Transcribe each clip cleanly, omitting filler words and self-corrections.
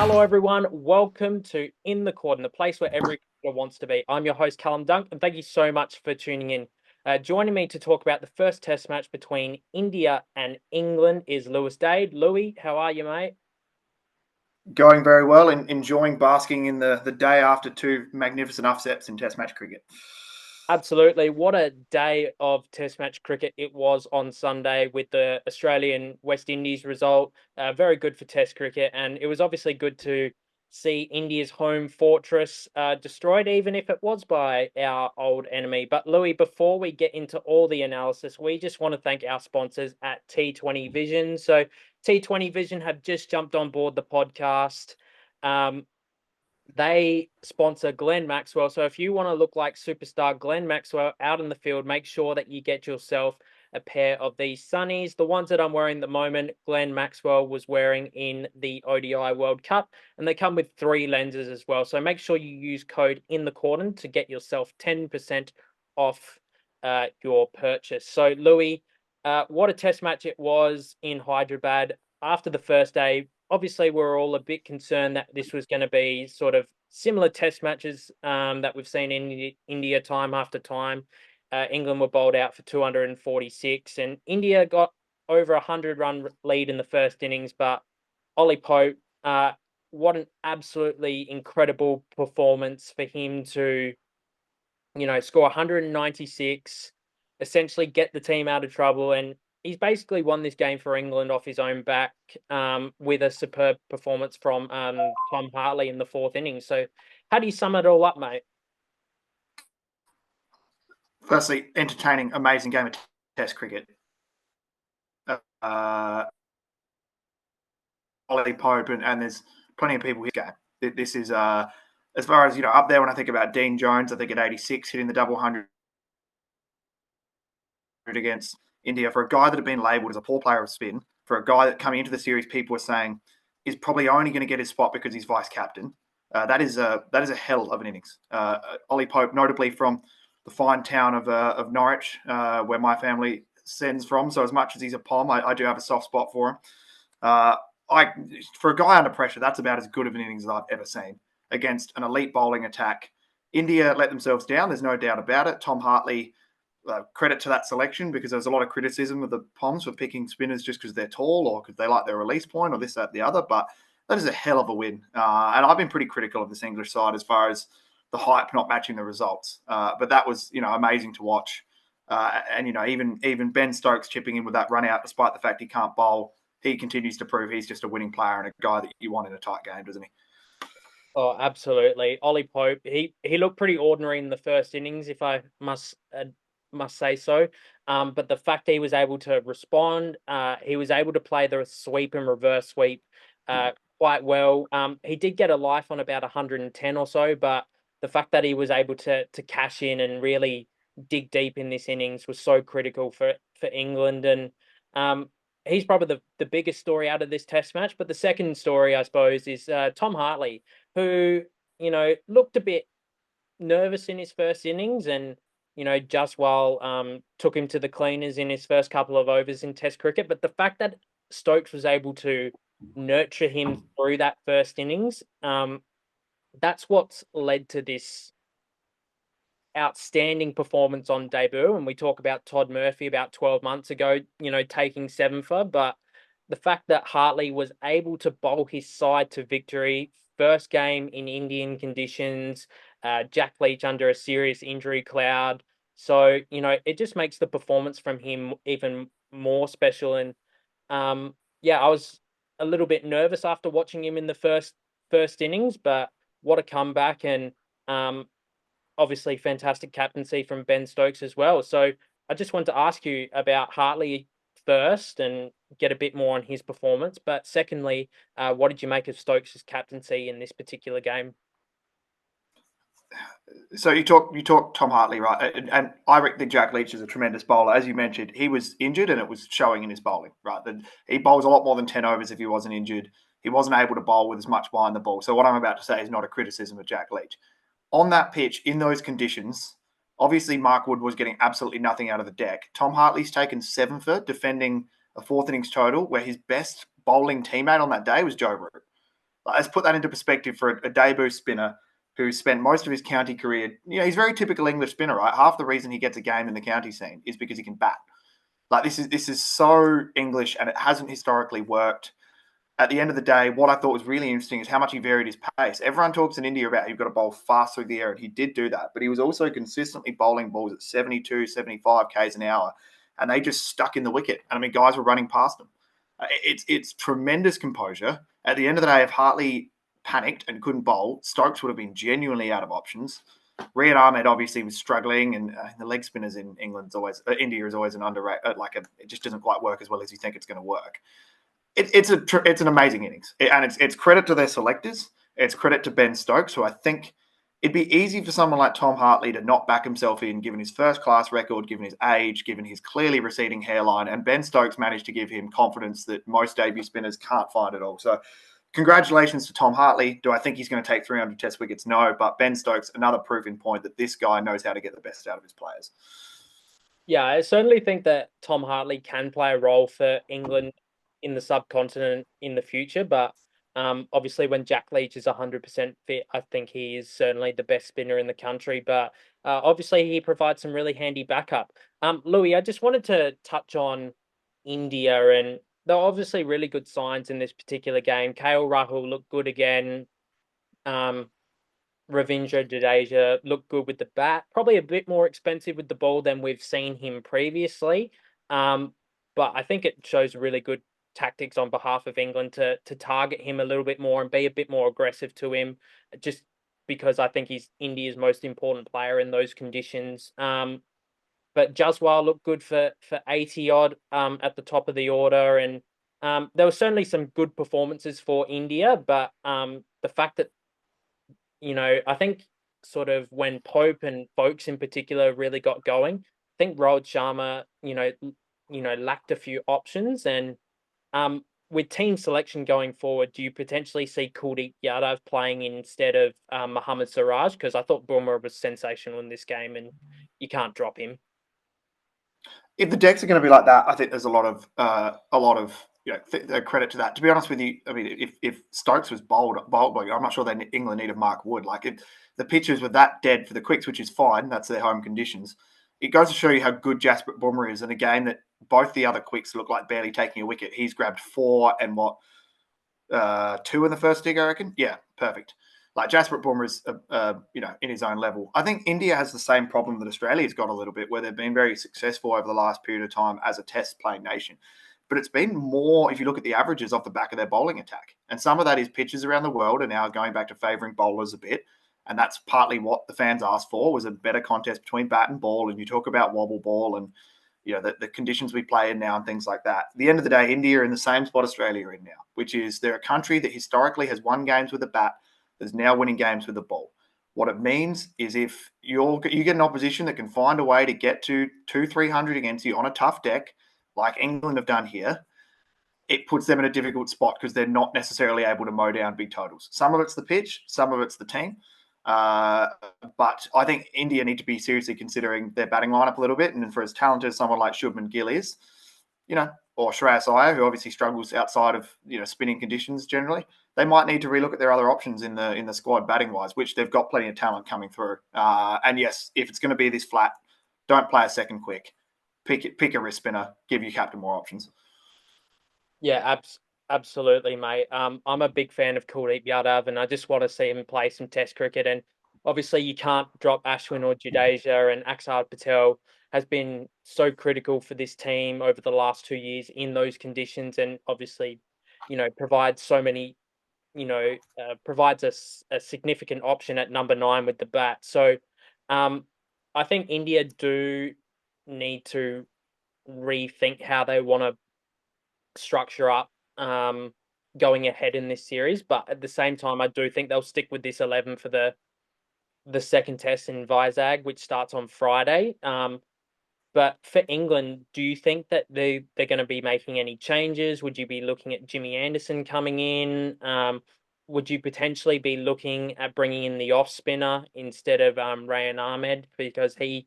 Hello, everyone. Welcome to In the Cordon, the place where every cricketer wants to be. I'm your host, Callum Dunk, and thank you so much for tuning in. Joining me to talk about the first Test match between India and England is Lewis Dade. Louis, how are you, mate? Going very well and enjoying basking in the day after two magnificent upsets in Test match cricket. Absolutely. What a day of Test match cricket it was on Sunday with the Australian West Indies result. Very good for Test cricket. And it was obviously good to see India's home fortress destroyed, even if it was by our old enemy. But Louis, before we get into all the analysis, we just want to thank our sponsors at T20 Vision. So T20 Vision have just jumped on board the podcast. Um, they sponsor Glenn Maxwell. So if you want to look like superstar Glenn Maxwell out in the field, make sure that you get yourself a pair of these sunnies. The ones that I'm wearing at the moment, Glenn Maxwell was wearing in the ODI World Cup, and they come with 3 lenses as well. So make sure you use code in the cordon to get yourself 10% off your purchase. So Louis, what a test match it was in Hyderabad after the first day. Obviously, we're all a bit concerned that this was going to be sort of similar test matches that we've seen in India time after time. England were bowled out for 246, and India got over a 100-run lead in the first innings. But Ollie Pope, what an absolutely incredible performance for him to, score 196, essentially get the team out of trouble. And he's basically won this game for England off his own back with a superb performance from Tom Hartley in the fourth innings. So, how do you sum it all up, mate? Firstly, entertaining, amazing game of Test cricket. Ollie Pope, and there's plenty of people here. This is, as far as, up there when I think about Dean Jones, I think at 86, hitting the double 100 against India. For a guy that had been labelled as a poor player of spin, for a guy that coming into the series, people were saying is probably only going to get his spot because he's vice captain. That is a hell of an innings. Ollie Pope, notably from the fine town of Norwich, where my family sends from. So as much as he's a Pom, I do have a soft spot for him. For a guy under pressure, that's about as good of an innings as I've ever seen against an elite bowling attack. India let themselves down. There's no doubt about it. Tom Hartley, credit to that selection, because there's a lot of criticism of the Poms for picking spinners just because they're tall or because they like their release point or this, that, the other. But that is a hell of a win. And I've been pretty critical of this English side as far as the hype not matching the results. But that was, amazing to watch. And even Ben Stokes chipping in with that run out, despite the fact he can't bowl, he continues to prove he's just a winning player and a guy that you want in a tight game, doesn't he? Oh, absolutely. Ollie Pope, he looked pretty ordinary in the first innings, if I must say so. But the fact he was able to respond, he was able to play the sweep and reverse sweep quite well. He did get a life on about 110 or so, but the fact that he was able to cash in and really dig deep in this innings was so critical for England. And he's probably the biggest story out of this test match. But the second story, I suppose, is Tom Hartley, who, looked a bit nervous in his first innings, and Jaswal took him to the cleaners in his first couple of overs in Test cricket. But the fact that Stokes was able to nurture him through that first innings, that's what's led to this outstanding performance on debut. And we talk about Todd Murphy about 12 months ago, taking 7 for, but the fact that Hartley was able to bowl his side to victory, first game in Indian conditions, Jack Leach under a serious injury cloud. So, it just makes the performance from him even more special. And yeah, I was a little bit nervous after watching him in the first innings, but what a comeback. And um, obviously fantastic captaincy from Ben Stokes as well. So I just wanted to ask you about Hartley first and get a bit more on his performance. But secondly, what did you make of Stokes' captaincy in this particular game? So you talk Tom Hartley, right? And I think Jack Leach is a tremendous bowler. As you mentioned, he was injured and it was showing in his bowling, right? He bowls a lot more than 10 overs if he wasn't injured. He wasn't able to bowl with as much behind the ball. So what I'm about to say is not a criticism of Jack Leach. On that pitch, in those conditions, obviously Mark Wood was getting absolutely nothing out of the deck. Tom Hartley's taken 7 for defending a fourth innings total where his best bowling teammate on that day was Joe Root. Let's put that into perspective for a debut spinner who spent most of his county career. He's very typical English spinner, right? Half the reason he gets a game in the county scene is because he can bat. Like this is so English, and it hasn't historically worked. At the end of the day, what I thought was really interesting is how much he varied his pace. Everyone talks in India about you've got to bowl fast through the air, and he did do that. But he was also consistently bowling balls at 72, 75 Ks an hour, and they just stuck in the wicket. And I mean, guys were running past them. It's tremendous composure. At the end of the day, if Hartley panicked and couldn't bowl, Stokes would have been genuinely out of options. Riyad Ahmed obviously was struggling, and the leg spinners in India is always an underrated. It just doesn't quite work as well as you think it's going to work. It's an amazing innings, and it's credit to their selectors. It's credit to Ben Stokes, who I think it'd be easy for someone like Tom Hartley to not back himself in, given his first class record, given his age, given his clearly receding hairline, and Ben Stokes managed to give him confidence that most debut spinners can't find at all. So congratulations to Tom Hartley. Do I think he's going to take 300 Test wickets? No, but Ben Stokes, another proof in point that this guy knows how to get the best out of his players. Yeah, I certainly think that Tom Hartley can play a role for England in the subcontinent in the future, but obviously when Jack Leach is 100% fit, I think he is certainly the best spinner in the country, but obviously he provides some really handy backup. Louis, I just wanted to touch on India, and they're obviously really good signs in this particular game. KL Rahul looked good again. Um, Ravindra Jadeja looked good with the bat. Probably a bit more expensive with the ball than we've seen him previously. Um, but I think it shows really good tactics on behalf of England to target him a little bit more and be a bit more aggressive to him, just because I think he's India's most important player in those conditions. But Jaswal looked good for 80 odd at the top of the order, and there were certainly some good performances for India, but the fact that I think sort of when Pope and Folks in particular really got going, I think Rohit Sharma, lacked a few options. And with team selection going forward, do you potentially see Kuldeep Yadav playing instead of Mohammad Siraj? Because I thought Bumrah was sensational in this game, and you can't drop him. If the decks are going to be like that, I think there's a lot of credit to that. To be honest with you, I mean, if Stokes was bowled, I'm not sure that England needed Mark Wood. Like the pitches were that dead for the quicks, which is fine. That's their home conditions. It goes to show you how good Jasprit Bumrah is in a game that both the other quicks look like barely taking a wicket. He's grabbed 4 and 2 in the first dig, I reckon. Yeah, perfect. Like Jasprit Bumrah is, in his own level. I think India has the same problem that Australia's got a little bit, where they've been very successful over the last period of time as a test playing nation. But it's been more, if you look at the averages, off the back of their bowling attack. And some of that is pitches around the world are now going back to favouring bowlers a bit. And that's partly what the fans asked for, was a better contest between bat and ball. And you talk about wobble ball and the conditions we play in now and things like that. At the end of the day, India are in the same spot Australia are in now, which is they're a country that historically has won games with a bat, that's now winning games with the ball. What it means is if you get an opposition that can find a way to get to 200-300 against you on a tough deck, like England have done here, it puts them in a difficult spot because they're not necessarily able to mow down big totals. Some of it's the pitch, some of it's the team. But I think India need to be seriously considering their batting lineup a little bit. And for as talented as someone like Shubman Gill is, or Shreyas Iyer, who obviously struggles outside of spinning conditions generally, they might need to relook at their other options in the squad batting wise, which they've got plenty of talent coming through. And yes, if it's going to be this flat, don't play a second quick. Pick a wrist spinner, give your captain more options. Yeah, absolutely, mate. I'm a big fan of Kuldeep Yadav, and I just want to see him play some Test cricket. And obviously, you can't drop Ashwin or Jadeja, and Axar Patel has been so critical for this team over the last 2 years in those conditions, and obviously, provides so many, provides us a significant option at number 9 with the bat. So, I think India do need to rethink how they want to structure up going ahead in this series, but at the same time, I do think they'll stick with this 11 for the second test in Vizag, which starts on Friday. But for England, do you think that they're going to be making any changes? Would you be looking at Jimmy Anderson coming in? Would you potentially be looking at bringing in the off spinner instead of Rayan Ahmed, because he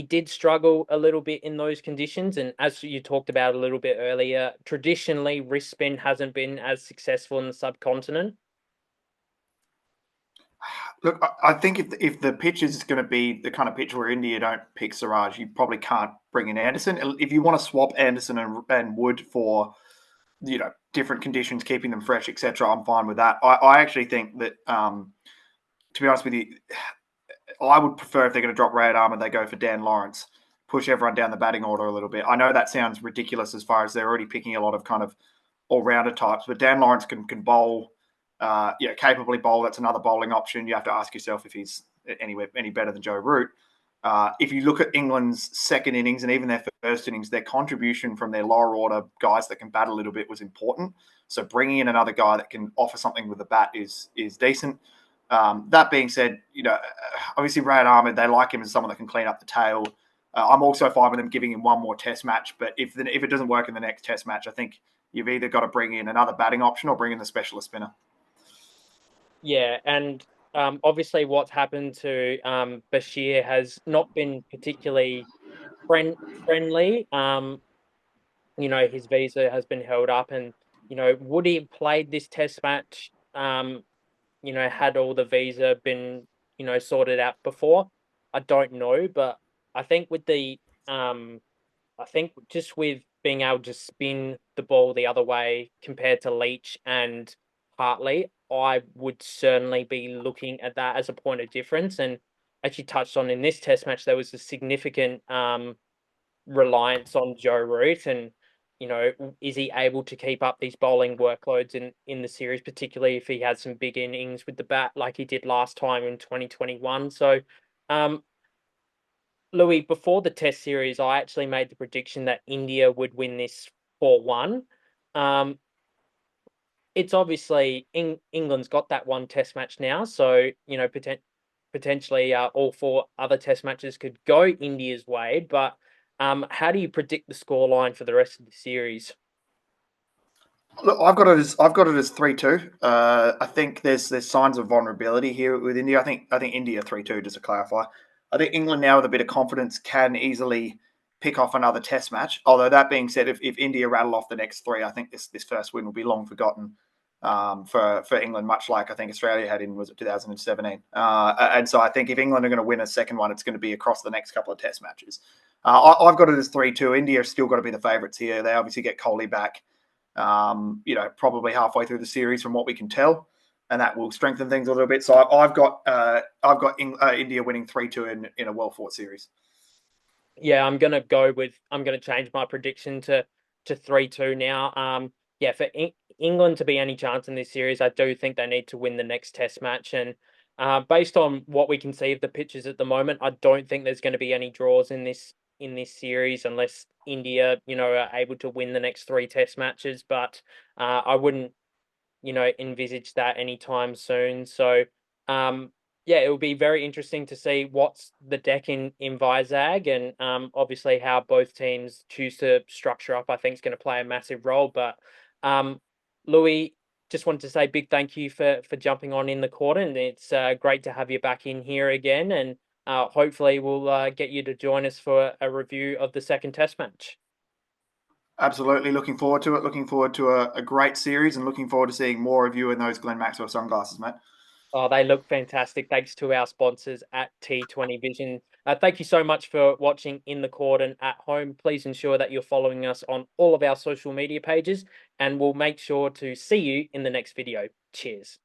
did struggle a little bit in those conditions, and as you talked about a little bit earlier, traditionally wrist spin hasn't been as successful in the subcontinent. Look, I think if the pitch is going to be the kind of pitch where India don't pick Siraj, you probably can't bring in Anderson. If you want to swap Anderson and Wood for different conditions, keeping them fresh, etc., I'm fine with that. I actually think that to be honest with you, I would prefer if they're going to drop Rayad Ahmed, they go for Dan Lawrence, push everyone down the batting order a little bit. I know that sounds ridiculous as far as they're already picking a lot of kind of all rounder types, but Dan Lawrence can bowl, capably bowl. That's another bowling option. You have to ask yourself if he's any better than Joe Root. If you look at England's second innings and even their first innings, their contribution from their lower order guys that can bat a little bit was important. So bringing in another guy that can offer something with the bat is decent. That being said, obviously Rayad Ahmed, they like him as someone that can clean up the tail. I'm also fine with them giving him one more test match, but if it doesn't work in the next test match, I think you've either got to bring in another batting option or bring in the specialist spinner. Yeah, and obviously what's happened to Bashir has not been particularly friendly. His visa has been held up, and would he have played this test match? Had all the visa been sorted out before? I don't know, but I think with the I think just with being able to spin the ball the other way compared to Leach and Hartley, I would certainly be looking at that as a point of difference. And as you touched on in this test match, there was a significant reliance on Joe Root, and is he able to keep up these bowling workloads in the series, particularly if he had some big innings with the bat like he did last time in 2021? So, um, Louis, before the Test series, I actually made the prediction that India would win this 4-1. Um, it's obviously England's got that one Test match now, so potentially all four other Test matches could go India's way. But how do you predict the scoreline for the rest of the series? Look, I've got it as 3-2. I think there's signs of vulnerability here with India. I think India 3-2, just to clarify. I think England now with a bit of confidence can easily pick off another Test match. Although that being said, if India rattle off the next three, I think this first win will be long forgotten for England, much like I think Australia had in was it 2017. And so I think if England are going to win a second one, it's going to be across the next couple of Test matches. I've got it as 3-2. India still got to be the favourites here. They obviously get Kohli back probably halfway through the series from what we can tell, and that will strengthen things a little bit. So I've got India winning 3-2 in a well fought series. Yeah, I'm gonna change my prediction to 3-2 now. Yeah, for England to be any chance in this series, I do think they need to win the next Test match, and based on what we can see of the pitches at the moment, I don't think there's going to be any draws in this series unless India, are able to win the next three Test matches. But I wouldn't envisage that anytime soon. So, yeah, it will be very interesting to see what's the deck in Vizag, and obviously how both teams choose to structure up. I think is going to play a massive role. But Louis, just wanted to say big thank you for jumping on in the quarter, and it's great to have you back in here again. And hopefully, we'll get you to join us for a review of the second Test match. Absolutely, looking forward to it. Looking forward to a great series, and looking forward to seeing more of you in those Glenn Maxwell sunglasses, mate. Oh, they look fantastic. Thanks to our sponsors at T20 Vision. Thank you so much for watching in the court and at home. Please ensure that you're following us on all of our social media pages, and we'll make sure to see you in the next video. Cheers.